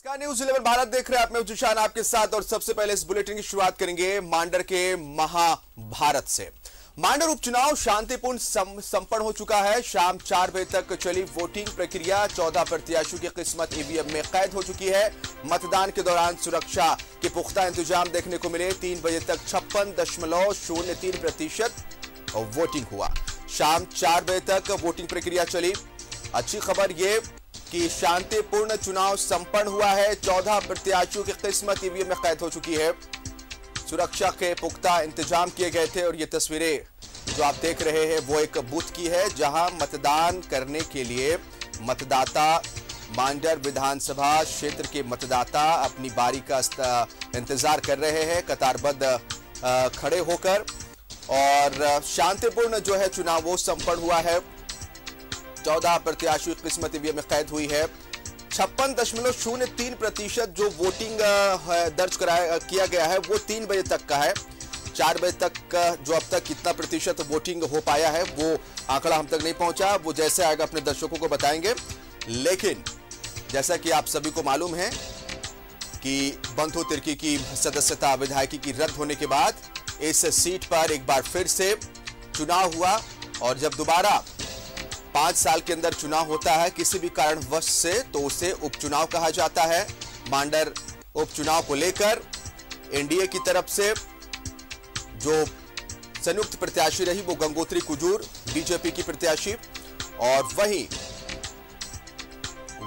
नमस्कार, न्यूज़ 11 भारत देख रहे हैं आप। मैं जुशान आपके साथ और सबसे पहले इस बुलेटिन की शुरुआत करेंगे मांडर के महाभारत से। मांडर उपचुनाव शांतिपूर्ण संपन्न हो चुका है। शाम 4 बजे तक चली वोटिंग प्रक्रिया। 14 प्रत्याशियों की किस्मत ईवीएम में कैद हो चुकी है। मतदान के दौरान सुरक्षा के पुख्ता इंतजाम देखने को मिले। 3 बजे तक 56.03% वोटिंग हुआ। शाम 4 बजे तक वोटिंग प्रक्रिया चली। अच्छी खबर ये कि शांतिपूर्ण चुनाव संपन्न हुआ है। 14 प्रत्याशियों की किस्मत ईवीएम में कैद हो चुकी है। सुरक्षा के पुख्ता इंतजाम किए गए थे और ये तस्वीरें जो आप देख रहे हैं वो एक बूथ की है जहां मतदान करने के लिए मतदाता, मांडर विधानसभा क्षेत्र के मतदाता अपनी बारी का इंतजार कर रहे हैं कतारबद्ध खड़े होकर। और शांतिपूर्ण जो है चुनाव वो संपन्न हुआ है। 14 प्रत्याशियों की किस्मत ईवीएम में कैद हुई है। 56.03% जो वोटिंग दर्ज किया गया है वो 3 बजे तक का है। 4 बजे तक का जो अब तक कितना प्रतिशत वोटिंग हो पाया है वो आंकड़ा हम तक नहीं पहुंचा। वो जैसे आएगा अपने दर्शकों को बताएंगे। लेकिन जैसा कि आप सभी को मालूम है कि बंधु तिर्की की सदस्यता विधायकी की रद्द होने के बाद इस सीट पर एक बार फिर से चुनाव हुआ। और जब दोबारा 5 साल के अंदर चुनाव होता है किसी भी कारणवश से तो उसे उपचुनाव कहा जाता है। मांडर उपचुनाव को लेकर एनडीए की तरफ से जो संयुक्त प्रत्याशी रही वो गंगोत्री कुजूर बीजेपी की प्रत्याशी, और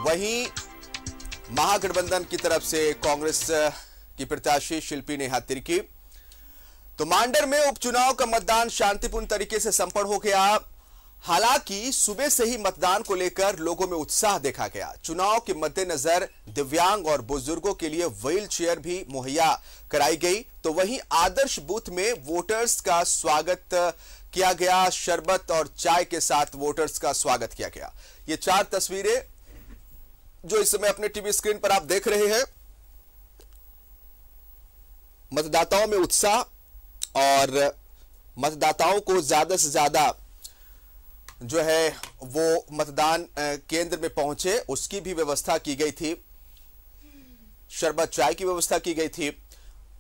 वहीं महागठबंधन की तरफ से कांग्रेस की प्रत्याशी शिल्पी नेहा तिर्की। तो मांडर में उपचुनाव का मतदान शांतिपूर्ण तरीके से संपन्न हो गया। हालांकि सुबह से ही मतदान को लेकर लोगों में उत्साह देखा गया। चुनाव के मद्देनजर दिव्यांग और बुजुर्गों के लिए व्हील चेयर भी मुहैया कराई गई। तो वहीं आदर्श बूथ में वोटर्स का स्वागत किया गया। शरबत और चाय के साथ वोटर्स का स्वागत किया गया। ये 4 तस्वीरें जो इस समय अपने टीवी स्क्रीन पर आप देख रहे हैं। मतदाताओं में उत्साह और मतदाताओं को ज्यादा से ज्यादा जो है वो मतदान केंद्र में पहुंचे उसकी भी व्यवस्था की गई थी। शरबत चाय की व्यवस्था की गई थी।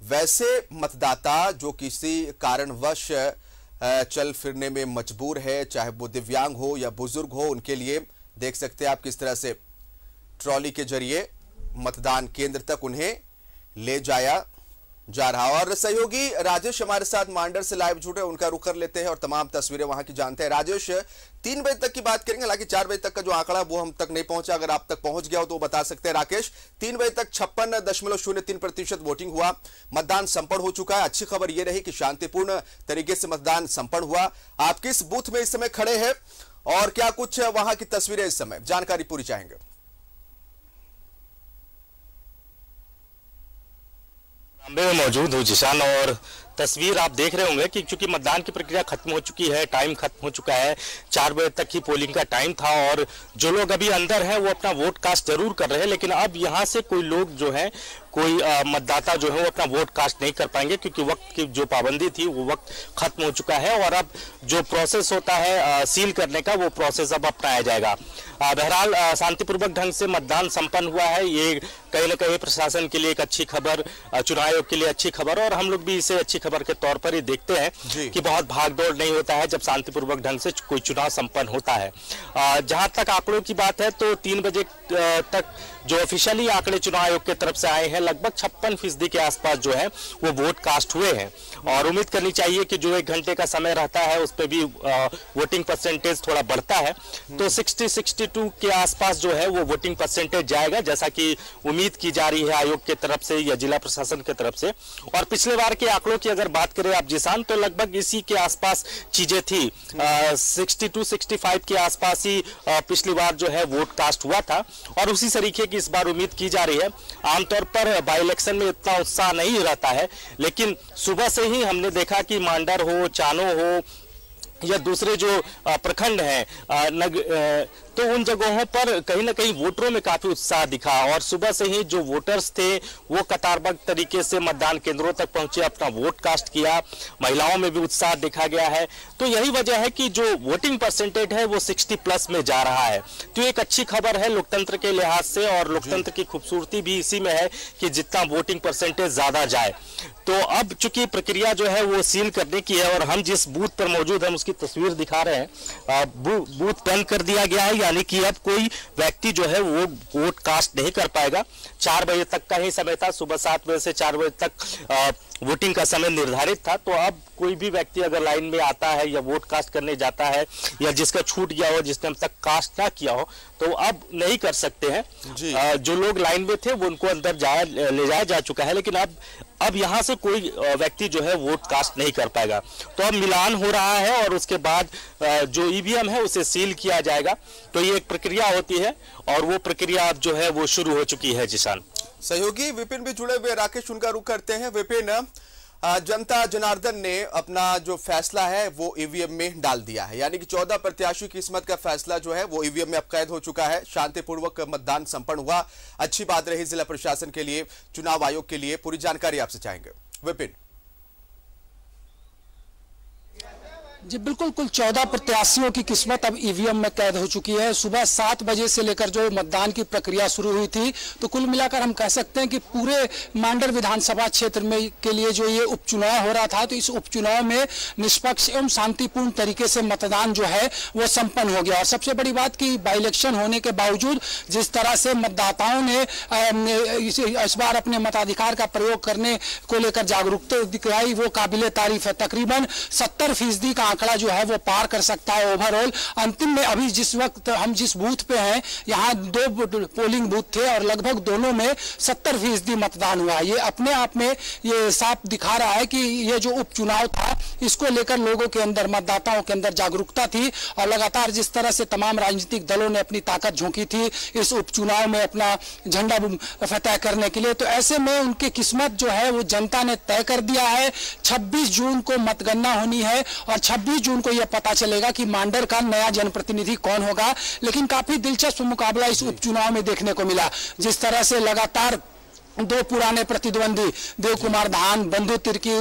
वैसे मतदाता जो किसी कारणवश चल फिरने में मजबूर है, चाहे वो दिव्यांग हो या बुजुर्ग हो, उनके लिए देख सकते हैं आप किस तरह से ट्रॉली के जरिए मतदान केंद्र तक उन्हें ले जाया जा रहा। और सहयोगी राजेश हमारे साथ मांडर से लाइव जुड़े, उनका रुख कर लेते हैं और तमाम तस्वीरें वहां की जानते हैं। राजेश, 3 बजे तक की बात करेंगे, हालांकि 4 बजे तक का जो आंकड़ा वो हम तक नहीं पहुंचा। अगर आप तक पहुंच गया हो तो बता सकते हैं। राकेश, 3 बजे तक 56.03% वोटिंग हुआ। मतदान संपन्न हो चुका है। अच्छी खबर यह रही कि शांतिपूर्ण तरीके से मतदान संपन्न हुआ। आप किस बूथ में इस समय खड़े हैं और क्या कुछ वहां की तस्वीरें इस समय, जानकारी पूरी चाहेंगे। में मौजूद हूँ जिशान, और तस्वीर आप देख रहे होंगे कि चूंकि मतदान की प्रक्रिया खत्म हो चुकी है, टाइम खत्म हो चुका है। 4 बजे तक ही पोलिंग का टाइम था और जो लोग अभी अंदर हैं वो अपना वोट कास्ट जरूर कर रहे हैं। लेकिन अब यहाँ से कोई लोग जो है, कोई मतदाता जो है वो अपना वोट कास्ट नहीं कर पाएंगे क्योंकि वक्त की जो पाबंदी थी वो वक्त खत्म हो चुका है। और अब जो प्रोसेस होता है सील करने का, वो प्रोसेस अब अपनाया जाएगा। बहरहाल शांतिपूर्वक ढंग से मतदान संपन्न हुआ है। ये कहीं ना कहीं प्रशासन के लिए एक अच्छी खबर, चुनाव आयोग के लिए अच्छी खबर, और हम लोग भी इसे अच्छी खबर के तौर पर ही देखते हैं कि बहुत भागदौड़ नहीं होता है जब शांतिपूर्वक ढंग से कोई चुनाव संपन्न होता है। जहां तक आंकड़ों की बात है तो 3 बजे तक जो ऑफिशियली आंकड़े चुनाव आयोग की तरफ से आए हैं, लगभग 56% के आसपास जो है वो वोट कास्ट हुए हैं। और उम्मीद करनी चाहिए कि जो 1 घंटे का समय रहता है उस पर भी वोटिंग परसेंटेज थोड़ा बढ़ता है, तो 60-62 के आसपास जो है वो वोटिंग परसेंटेज जाएगा, जैसा कि उम्मीद की जा रही है आयोग की तरफ से या जिला प्रशासन की तरफ से। और पिछले बार के आंकड़ों की अगर बात करें आप जिसान, तो लगभग इसी के आसपास चीजें थी। 62-65 के आसपास ही पिछली बार जो है वोट कास्ट हुआ था, और उसी तरीके की इस बार उम्मीद की जा रही है। आमतौर पर बाई इलेक्शन में इतना उत्साह नहीं रहता है, लेकिन सुबह से ही हमने देखा कि मांडर हो, चानो हो या दूसरे जो प्रखंड हैं तो उन जगहों पर कहीं ना कहीं वोटरों में काफी उत्साह दिखा और सुबह से ही जो वोटर्स थे वो कतारबद्ध तरीके से मतदान केंद्रों तक पहुंचे, अपना वोट कास्ट किया। महिलाओं में भी उत्साह देखा गया है। तो यही वजह है कि जो वोटिंग परसेंटेज है वो 60+ में जा रहा है। तो एक अच्छी खबर है लोकतंत्र के लिहाज से, और लोकतंत्र की खूबसूरती भी इसी में है कि जितना वोटिंग परसेंटेज ज्यादा जाए। तो अब चूंकि प्रक्रिया जो है वो सील करने की है और हम जिस बूथ पर मौजूद हैं उसकी तस्वीर दिखा रहे हैं। बूथ बंद कर दिया गया है, यानी कि अब कोई व्यक्ति जो है वो वोट कास्ट नहीं कर पाएगा। 4 बजे तक का ही समय था, सुबह 7 बजे से 4 बजे तक वोटिंग का समय निर्धारित था। तो अब कोई भी व्यक्ति अगर लाइन में आता है या वोट कास्ट करने जाता है या जिसका छूट गया हो, जिसने अब तक कास्ट ना किया हो, तो अब नहीं कर सकते हैं। जो लोग लाइन में थे वो उनको अंदर ले जाया जा चुका है, लेकिन अब यहां से कोई व्यक्ति जो है वोट कास्ट नहीं कर पाएगा। तो अब मिलान हो रहा है और उसके बाद जो ईवीएम है उसे सील किया जाएगा। तो ये एक प्रक्रिया होती है और वो प्रक्रिया अब जो है वो शुरू हो चुकी है। जिसान सहयोगी विपिन भी जुड़े हुए, राकेश उनका रुख करते हैं। विपिन, जनता जनार्दन ने अपना जो फैसला है वो ईवीएम में डाल दिया है, यानी कि 14 प्रत्याशी की किस्मत का फैसला जो है वो ईवीएम में अब कैद हो चुका है। शांतिपूर्वक मतदान संपन्न हुआ, अच्छी बात रही जिला प्रशासन के लिए, चुनाव आयोग के लिए। पूरी जानकारी आपसे चाहेंगे विपिन। जी बिल्कुल, कुल 14 प्रत्याशियों की किस्मत अब ईवीएम में कैद हो चुकी है। सुबह 7 बजे से लेकर जो मतदान की प्रक्रिया शुरू हुई थी, तो कुल मिलाकर हम कह सकते हैं कि पूरे मांडर विधानसभा क्षेत्र में के लिए जो ये उपचुनाव हो रहा था, तो इस उपचुनाव में निष्पक्ष एवं शांतिपूर्ण तरीके से मतदान जो है वो संपन्न हो गया। और सबसे बड़ी बात कि बाई इलेक्शन होने के बावजूद जिस तरह से मतदाताओं ने इस बार अपने मताधिकार का प्रयोग करने को लेकर जागरूकता दिखाई, वो काबिले तारीफ है। तकरीबन 70% का आंकड़ा जो है वो पार कर सकता है ओवरऑल। अंतिम में अभी जिस वक्त हम जिस बूथ पे हैं, यहाँ 2 पोलिंग बूथ थे और लगभग दोनों में 70% मतदान हुआ। ये अपने आप में ये साफ दिखा रहा है कि ये जो उपचुनाव था इसको लेकर लोगों के अंदर, मतदाताओं के अंदर जागरूकता थी। और लगातार जिस तरह से तमाम राजनीतिक दलों ने अपनी ताकत झोंकी थी इस उपचुनाव में अपना झंडा फतह करने के लिए, तो ऐसे में उनकी किस्मत जो है वो जनता ने तय कर दिया है। 26 जून को मतगणना होनी है और 26 जून को यह पता चलेगा कि मांडर का नया जनप्रतिनिधि कौन होगा। लेकिन काफी दिलचस्प मुकाबला इस उपचुनाव में देखने को मिला। जिस तरह से लगातार 2 पुराने प्रतिद्वंदी देव कुमार धान, बंधु तिर्की,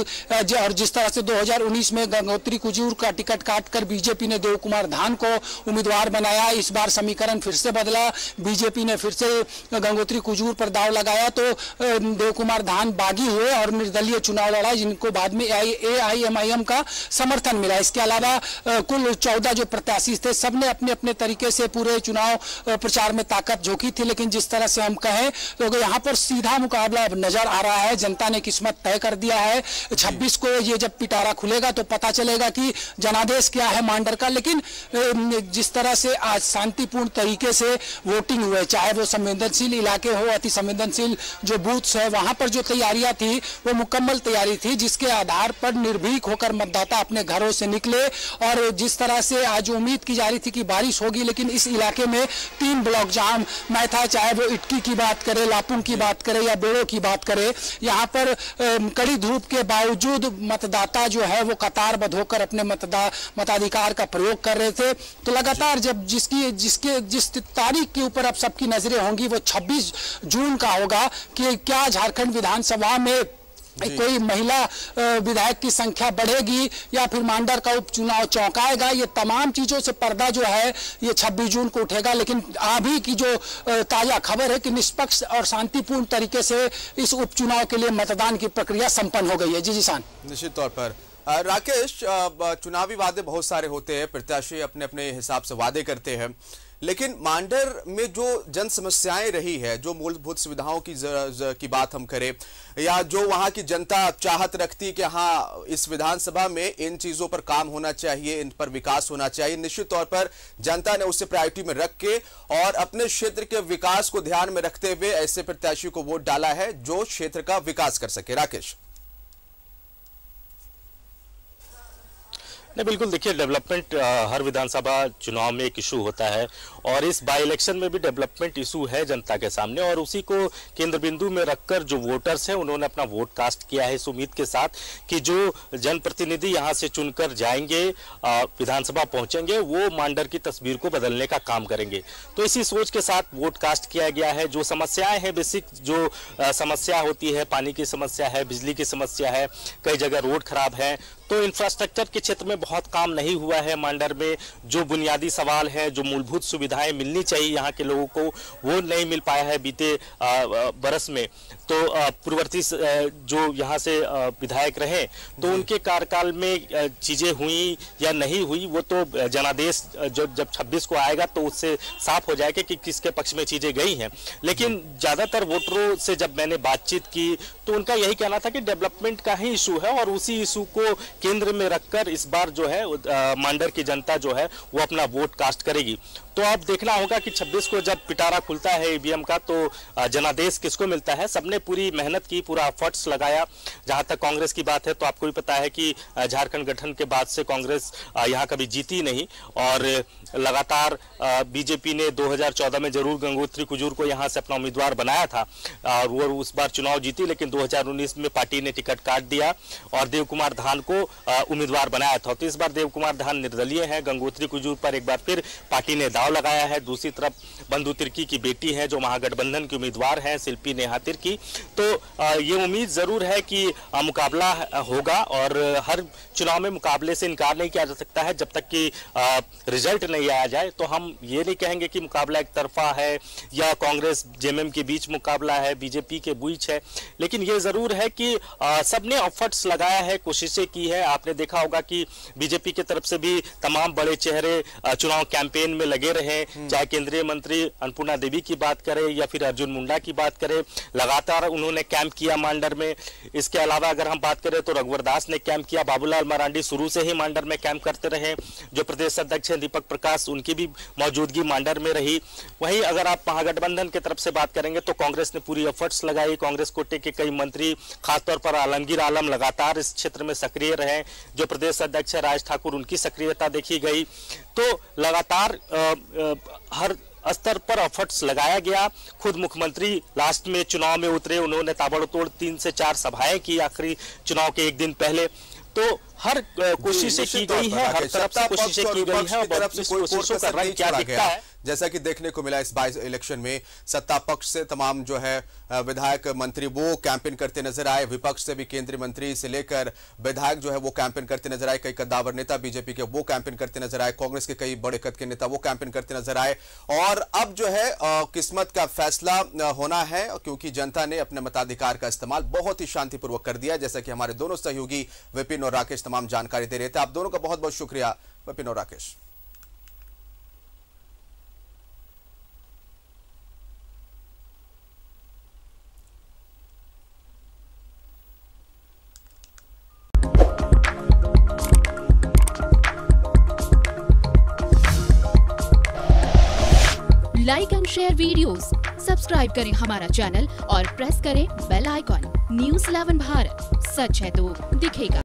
और जिस तरह से 2019 में गंगोत्री कुजूर का टिकट काटकर बीजेपी ने देव कुमार धान को उम्मीदवार बनाया। इस बार समीकरण फिर से बदला, बीजेपी ने फिर से गंगोत्री कुजूर पर दाव लगाया, तो देव कुमार धान बागी हुए और निर्दलीय चुनाव लड़ा, जिनको बाद में AIMIM का समर्थन मिला। इसके अलावा कुल 14 जो प्रत्याशी थे सबने अपने अपने तरीके से पूरे चुनाव प्रचार में ताकत झोंकी थी। लेकिन जिस तरह से हम कहें तो यहाँ पर सीधा मुकाबला अब नजर आ रहा है। जनता ने किस्मत तय कर दिया है। 26 को ये जब पिटारा खुलेगा तो पता चलेगा कि जनादेश क्या है मांडर का। लेकिन जिस तरह से आज शांतिपूर्ण तरीके से वोटिंग हुए, चाहे वो संवेदनशील इलाके हो, अति संवेदनशील जो बूथ्स है, वहां पर जो तैयारियां थी वो मुकम्मल तैयारी थी, जिसके आधार पर निर्भीक होकर मतदाता अपने घरों से निकले। और जिस तरह से आज उम्मीद की जा रही थी कि बारिश होगी, लेकिन इस इलाके में 3 ब्लॉक जाम मैं था, चाहे वो इटकी की बात करे, लापुंग की बात करे या बेड़ों की बात करें, यहाँ पर कड़ी धूप के बावजूद मतदाता जो है वो कतारबद्ध होकर अपने मताधिकार का प्रयोग कर रहे थे। तो लगातार जब जिस तारीख के ऊपर अब सबकी नजरें होंगी वो 26 जून का होगा कि क्या झारखंड विधानसभा में कोई महिला विधायक की संख्या बढ़ेगी या फिर मांडर का उपचुनाव चौंकाएगा। ये तमाम चीजों से पर्दा जो है ये 26 जून को उठेगा। लेकिन अभी की जो ताजा खबर है कि निष्पक्ष और शांतिपूर्ण तरीके से इस उपचुनाव के लिए मतदान की प्रक्रिया संपन्न हो गई है। जी जिसान, निश्चित तौर पर राकेश, चुनावी वादे बहुत सारे होते हैं, प्रत्याशी अपने अपने हिसाब से वादे करते हैं, लेकिन मांडर में जो जन समस्याएं रही है, जो मूलभूत सुविधाओं की बात हम करें, या जो वहां की जनता चाहत रखती कि हाँ इस विधानसभा में इन चीजों पर काम होना चाहिए, इन पर विकास होना चाहिए, निश्चित तौर पर जनता ने उसे प्रायोरिटी में रख के और अपने क्षेत्र के विकास को ध्यान में रखते हुए ऐसे प्रत्याशी को वोट डाला है जो क्षेत्र का विकास कर सके। राकेश, नहीं, बिल्कुल देखिए, डेवलपमेंट हर विधानसभा चुनाव में एक इशू होता है और इस बाई इलेक्शन में भी डेवलपमेंट इशू है जनता के सामने, और उसी को केंद्र बिंदु में रखकर जो वोटर्स हैं उन्होंने अपना वोट कास्ट किया है इस उम्मीद के साथ कि जो जनप्रतिनिधि यहां से चुनकर जाएंगे, विधानसभा पहुंचेंगे, वो मांडर की तस्वीर को बदलने का काम करेंगे। तो इसी सोच के साथ वोट कास्ट किया गया है। जो समस्याएं हैं, बेसिक जो समस्या होती है, पानी की समस्या है, बिजली की समस्या है, कई जगह रोड खराब है, तो इंफ्रास्ट्रक्चर के क्षेत्र में बहुत काम नहीं हुआ है मांडर में। जो बुनियादी सवाल है, जो मूलभूत सुविधाएं मिलनी चाहिए यहाँ के लोगों को, वो नहीं मिल पाया है बीते बरस में। तो पूर्ववर्ती जो यहाँ से विधायक रहे, तो उनके कार्यकाल में चीजें हुई या नहीं हुई, वो तो जनादेश जब 26 को आएगा तो उससे साफ हो जाएगा कि किसके पक्ष में चीजें गई हैं। लेकिन ज्यादातर वोटरों से जब मैंने बातचीत की तो उनका यही कहना था कि डेवलपमेंट का ही इशू है और उसी इशू को केंद्र में रखकर इस बार जो है मांडर की जनता जो है वो अपना वोट कास्ट करेगी। तो अब देखना होगा कि 26 को जब पिटारा खुलता है ईवीएम का तो जनादेश किसको मिलता है। सबने पूरी मेहनत की, पूरा एफर्ट्स लगाया। जहां तक कांग्रेस की बात है तो आपको भी पता है कि झारखंड गठन के बाद से कांग्रेस यहां कभी जीती नहीं, और लगातार बीजेपी ने 2014 में जरूर गंगोत्री कुजूर को यहां से अपना उम्मीदवार बनाया था और वो उस बार चुनाव जीती, लेकिन 2019 में पार्टी ने टिकट काट दिया और देव कुमार धान को उम्मीदवार बनाया था। तो इस बार देव कुमार धान निर्दलीय है, गंगोत्री कुजूर पर एक बार फिर पार्टी ने दाव लगाया है। दूसरी तरफ बंधु तिर्की की बेटी है जो महागठबंधन की उम्मीदवार है, शिल्पी नेहा तिर्की। तो ये उम्मीद जरूर है कि मुकाबला होगा और हर चुनाव में मुकाबले से इनकार नहीं किया जा सकता है। जब तक कि रिजल्ट नहीं आया जाए तो हम ये नहीं कहेंगे कि मुकाबला एक तरफा है या कांग्रेस जेएमएम के बीच मुकाबला है, बीजेपी के बीच है। लेकिन ये जरूर है कि सबने एफर्ट्स लगाया है, कोशिशें की है। आपने देखा होगा कि बीजेपी की तरफ से भी तमाम बड़े चेहरे चुनाव कैंपेन में लगे रहे, चाहे केंद्रीय मंत्री अन्नपूर्णा देवी की बात करें या फिर अर्जुन मुंडा की बात करें, लगातार उन्होंने कैंप किया मांडर में। इसके अलावा अगर हम बात करें तो रघुवर दास ने कैंप किया, बाबूलाल मरांडी शुरू से ही मांडर में कैंप करते रहे। जो प्रदेश अध्यक्ष हैं दीपक प्रकाश, उनकी भी मौजूदगी मांडर में रही। वहीं अगर आप महागठबंधन की तरफ से बात करेंगे तो कांग्रेस ने पूरी एफर्ट्स लगाई। कांग्रेस कोटे के कई मंत्री, खासतौर पर आलमगीर आलम लगातार इस क्षेत्र में सक्रिय रहे। जो प्रदेश अध्यक्ष है राज ठाकुर, उनकी सक्रियता देखी गई। तो लगातार हर स्तर पर एफर्ट्स लगाया गया। खुद मुख्यमंत्री लास्ट में चुनाव में उतरे, उन्होंने ताबड़तोड़ 3 से 4 सभाएं की आखिरी चुनाव के एक दिन पहले। तो हर कोशिशें की गई है, हर तरफ से कोशिशें की गई है और इस कोशिशों का रंग क्या दिखता है, जैसा कि देखने को मिला इस बाई इलेक्शन में। सत्ता पक्ष से तमाम जो है विधायक मंत्री वो कैंपेन करते नजर आए, विपक्ष से भी केंद्रीय मंत्री से लेकर विधायक जो है वो कैंपेन करते नजर आए। कई कद्दावर नेता बीजेपी के वो कैंपेन करते नजर आए, कांग्रेस के कई बड़े कद के नेता वो कैंपेन करते नजर आए। और अब जो है किस्मत का फैसला होना है, क्योंकि जनता ने अपने मताधिकार का इस्तेमाल बहुत ही शांतिपूर्वक कर दिया, जैसा कि हमारे दोनों सहयोगी विपिन और राकेश तमाम जानकारी दे रहे थे। आप दोनों का बहुत बहुत शुक्रिया विपिन और Rakesh. Like and share videos, subscribe करें हमारा चैनल और प्रेस करें बेल आइकॉन। न्यूज़ 11 भारत, सच है तो दिखेगा।